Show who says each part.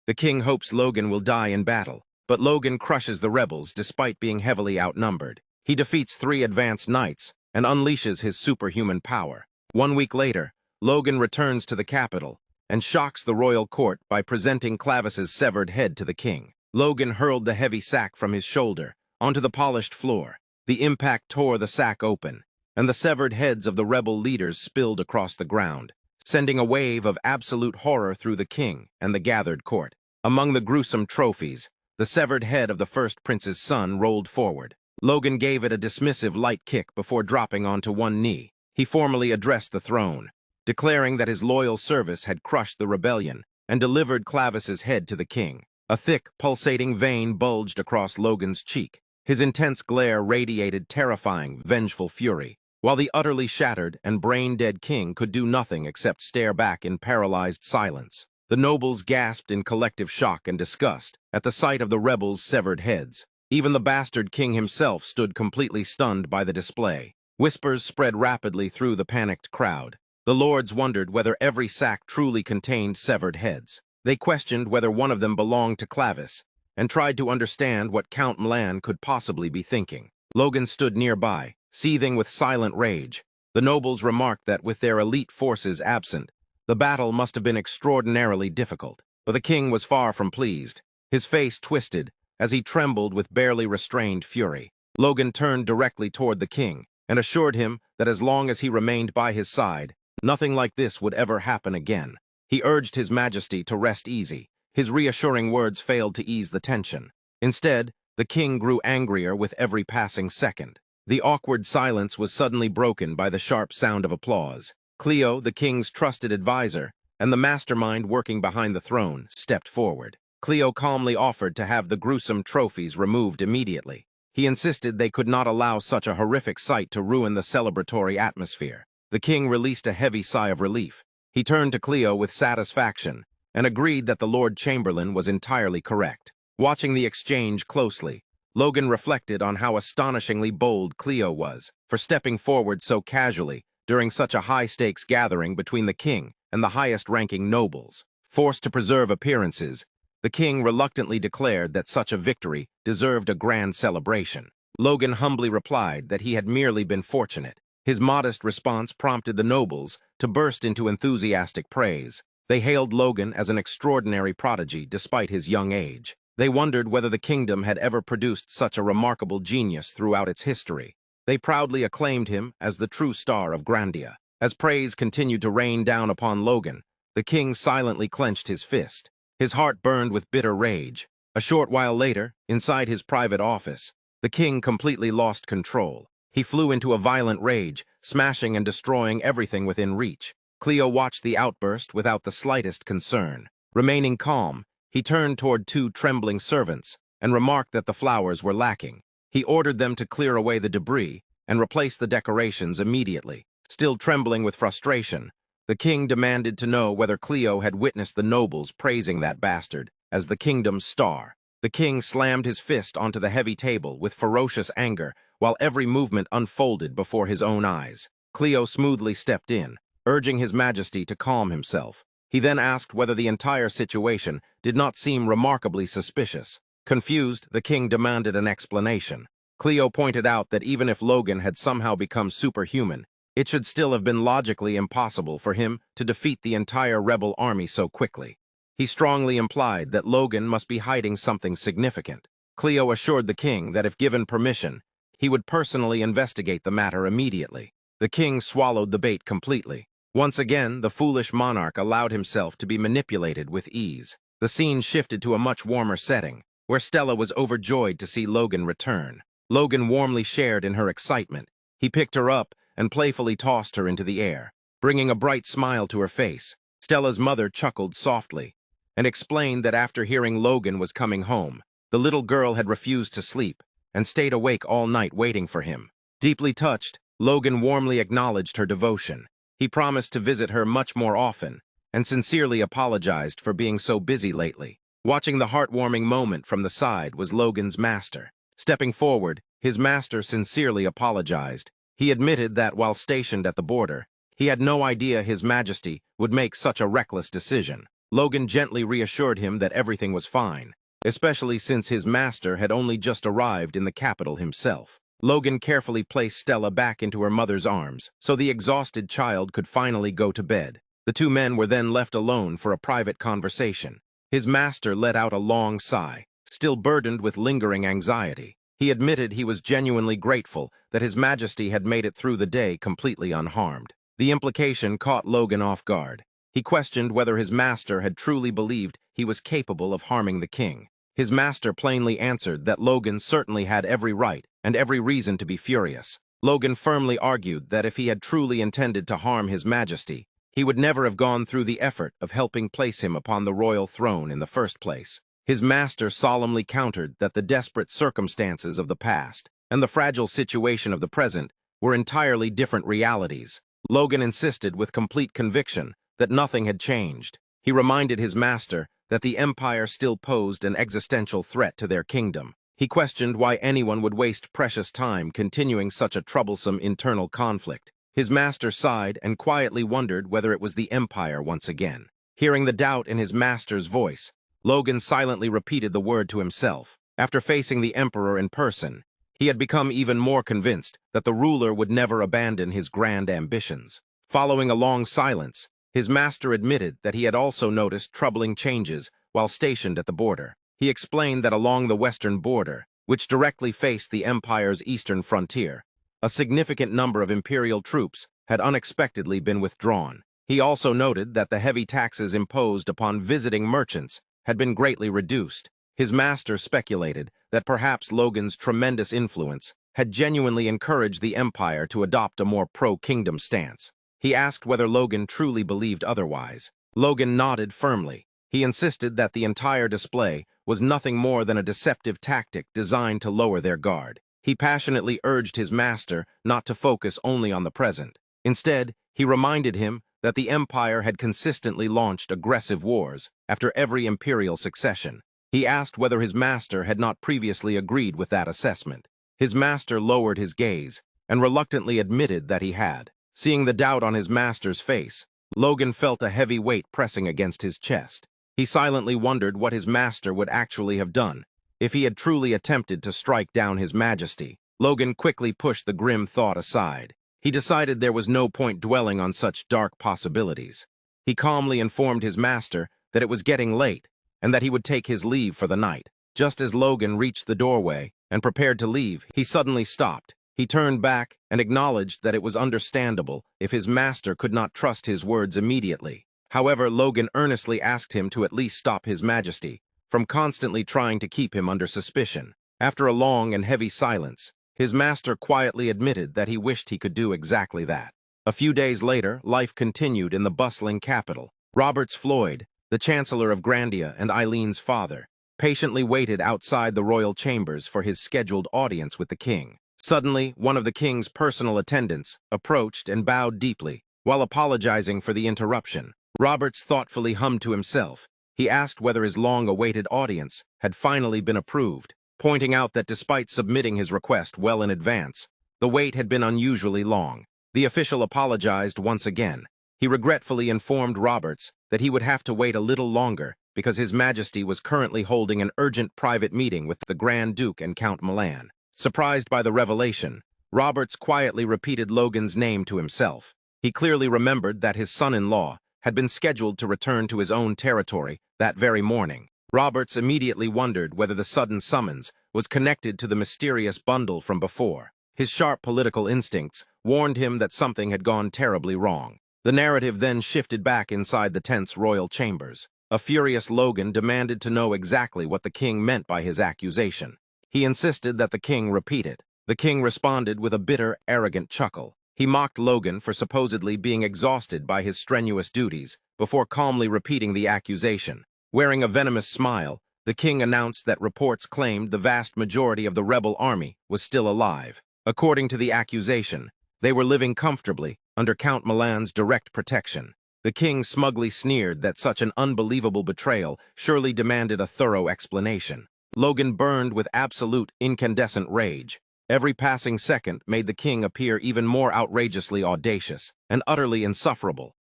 Speaker 1: The king hopes Logan will die in battle, but Logan crushes the rebels despite being heavily outnumbered. He defeats 3 advanced knights and unleashes his superhuman power. 1 week later, Logan returns to the capital and shocks the royal court by presenting Clavis's severed head to the king. Logan hurled the heavy sack from his shoulder onto the polished floor. The impact tore the sack open, and the severed heads of the rebel leaders spilled across the ground, sending a wave of absolute horror through the king and the gathered court. Among the gruesome trophies, the severed head of the first prince's son rolled forward. Logan gave it a dismissive light kick before dropping onto one knee. He formally addressed the throne, declaring that his loyal service had crushed the rebellion and delivered Clavis's head to the king. A thick, pulsating vein bulged across Logan's cheek. His intense glare radiated terrifying, vengeful fury, while the utterly shattered and brain-dead king could do nothing except stare back in paralyzed silence. The nobles gasped in collective shock and disgust at the sight of the rebels' severed heads. Even the bastard king himself stood completely stunned by the display. Whispers spread rapidly through the panicked crowd. The lords wondered whether every sack truly contained severed heads. They questioned whether one of them belonged to Clavis, and tried to understand what Count Milan could possibly be thinking. Logan stood nearby, seething with silent rage. The nobles remarked that with their elite forces absent, the battle must have been extraordinarily difficult. But the king was far from pleased. His face twisted as he trembled with barely restrained fury. Logan turned directly toward the king and assured him that as long as he remained by his side, nothing like this would ever happen again. He urged His Majesty to rest easy. His reassuring words failed to ease the tension. Instead, the king grew angrier with every passing second. The awkward silence was suddenly broken by the sharp sound of applause. Cleo, the king's trusted advisor, and the mastermind working behind the throne, stepped forward. Cleo calmly offered to have the gruesome trophies removed immediately. He insisted they could not allow such a horrific sight to ruin the celebratory atmosphere. The king released a heavy sigh of relief. He turned to Cleo with satisfaction and agreed that the Lord Chamberlain was entirely correct. Watching the exchange closely, Logan reflected on how astonishingly bold Cleo was for stepping forward so casually during such a high-stakes gathering between the king and the highest-ranking nobles. Forced to preserve appearances, the king reluctantly declared that such a victory deserved a grand celebration. Logan humbly replied that he had merely been fortunate. His modest response prompted the nobles to burst into enthusiastic praise. They hailed Logan as an extraordinary prodigy despite his young age. They wondered whether the kingdom had ever produced such a remarkable genius throughout its history. They proudly acclaimed him as the true star of Grandia. As praise continued to rain down upon Logan, the king silently clenched his fist. His heart burned with bitter rage. A short while later, inside his private office, the king completely lost control. He flew into a violent rage, smashing and destroying everything within reach. Cleo watched the outburst without the slightest concern. Remaining calm, he turned toward 2 trembling servants and remarked that the flowers were lacking. He ordered them to clear away the debris and replace the decorations immediately. Still trembling with frustration, the king demanded to know whether Cleo had witnessed the nobles praising that bastard as the kingdom's star. The king slammed his fist onto the heavy table with ferocious anger while every movement unfolded before his own eyes. Cleo smoothly stepped in, urging His Majesty to calm himself. He then asked whether the entire situation did not seem remarkably suspicious. Confused, the king demanded an explanation. Cleo pointed out that even if Logan had somehow become superhuman, it should still have been logically impossible for him to defeat the entire rebel army so quickly. He strongly implied that Logan must be hiding something significant. Cleo assured the king that if given permission, he would personally investigate the matter immediately. The king swallowed the bait completely. Once again, the foolish monarch allowed himself to be manipulated with ease. The scene shifted to a much warmer setting, where Stella was overjoyed to see Logan return. Logan warmly shared in her excitement. He picked her up and playfully tossed her into the air, bringing a bright smile to her face. Stella's mother chuckled softly and explained that after hearing Logan was coming home, the little girl had refused to sleep and stayed awake all night waiting for him. Deeply touched, Logan warmly acknowledged her devotion. He promised to visit her much more often and sincerely apologized for being so busy lately. Watching the heartwarming moment from the side was Logan's master. Stepping forward, his master sincerely apologized. He admitted that while stationed at the border, he had no idea His Majesty would make such a reckless decision. Logan gently reassured him that everything was fine, especially since his master had only just arrived in the capital himself. Logan carefully placed Stella back into her mother's arms so the exhausted child could finally go to bed. The two men were then left alone for a private conversation. His master let out a long sigh, still burdened with lingering anxiety. He admitted he was genuinely grateful that His Majesty had made it through the day completely unharmed. The implication caught Logan off guard. He questioned whether his master had truly believed he was capable of harming the king. His master plainly answered that Logan certainly had every right and every reason to be furious. Logan firmly argued that if he had truly intended to harm His Majesty, he would never have gone through the effort of helping place him upon the royal throne in the first place. His master solemnly countered that the desperate circumstances of the past and the fragile situation of the present were entirely different realities. Logan insisted with complete conviction that nothing had changed. He reminded his master that the Empire still posed an existential threat to their kingdom. He questioned why anyone would waste precious time continuing such a troublesome internal conflict. His master sighed and quietly wondered whether it was the Empire once again. Hearing the doubt in his master's voice, Logan silently repeated the word to himself. After facing the Emperor in person, he had become even more convinced that the ruler would never abandon his grand ambitions. Following a long silence, his master admitted that he had also noticed troubling changes while stationed at the border. He explained that along the western border, which directly faced the Empire's eastern frontier, a significant number of imperial troops had unexpectedly been withdrawn. He also noted that the heavy taxes imposed upon visiting merchants had been greatly reduced. His master speculated that perhaps Logan's tremendous influence had genuinely encouraged the Empire to adopt a more pro-kingdom stance. He asked whether Logan truly believed otherwise. Logan nodded firmly. He insisted that the entire display was nothing more than a deceptive tactic designed to lower their guard. He passionately urged his master not to focus only on the present. Instead, he reminded him that the Empire had consistently launched aggressive wars after every imperial succession. He asked whether his master had not previously agreed with that assessment. His master lowered his gaze and reluctantly admitted that he had. Seeing the doubt on his master's face, Logan felt a heavy weight pressing against his chest. He silently wondered what his master would actually have done if he had truly attempted to strike down His Majesty. Logan quickly pushed the grim thought aside. He decided there was no point dwelling on such dark possibilities. He calmly informed his master that it was getting late and that he would take his leave for the night. Just as Logan reached the doorway and prepared to leave, he suddenly stopped. He turned back and acknowledged that it was understandable if his master could not trust his words immediately. However, Logan earnestly asked him to at least stop His Majesty from constantly trying to keep him under suspicion. After a long and heavy silence, his master quietly admitted that he wished he could do exactly that. A few days later, life continued in the bustling capital. Roberts Floyd, the Chancellor of Grandia and Eileen's father, patiently waited outside the royal chambers for his scheduled audience with the king. Suddenly, one of the king's personal attendants approached and bowed deeply. While apologizing for the interruption, Roberts thoughtfully hummed to himself. He asked whether his long-awaited audience had finally been approved, pointing out that despite submitting his request well in advance, the wait had been unusually long. The official apologized once again. He regretfully informed Roberts that he would have to wait a little longer because His Majesty was currently holding an urgent private meeting with the Grand Duke and Count Milan. Surprised by the revelation, Roberts quietly repeated Logan's name to himself. He clearly remembered that his son-in-law had been scheduled to return to his own territory that very morning. Roberts immediately wondered whether the sudden summons was connected to the mysterious bundle from before. His sharp political instincts warned him that something had gone terribly wrong. The narrative then shifted back inside the tense royal chambers. A furious Logan demanded to know exactly what the king meant by his accusation. He insisted that the king repeat it. The king responded with a bitter, arrogant chuckle. He mocked Logan for supposedly being exhausted by his strenuous duties before calmly repeating the accusation. Wearing a venomous smile, the king announced that reports claimed the vast majority of the rebel army was still alive. According to the accusation, they were living comfortably under Count Milan's direct protection. The king smugly sneered that such an unbelievable betrayal surely demanded a thorough explanation. Logan burned with absolute incandescent rage. Every passing second made the king appear even more outrageously audacious and utterly insufferable.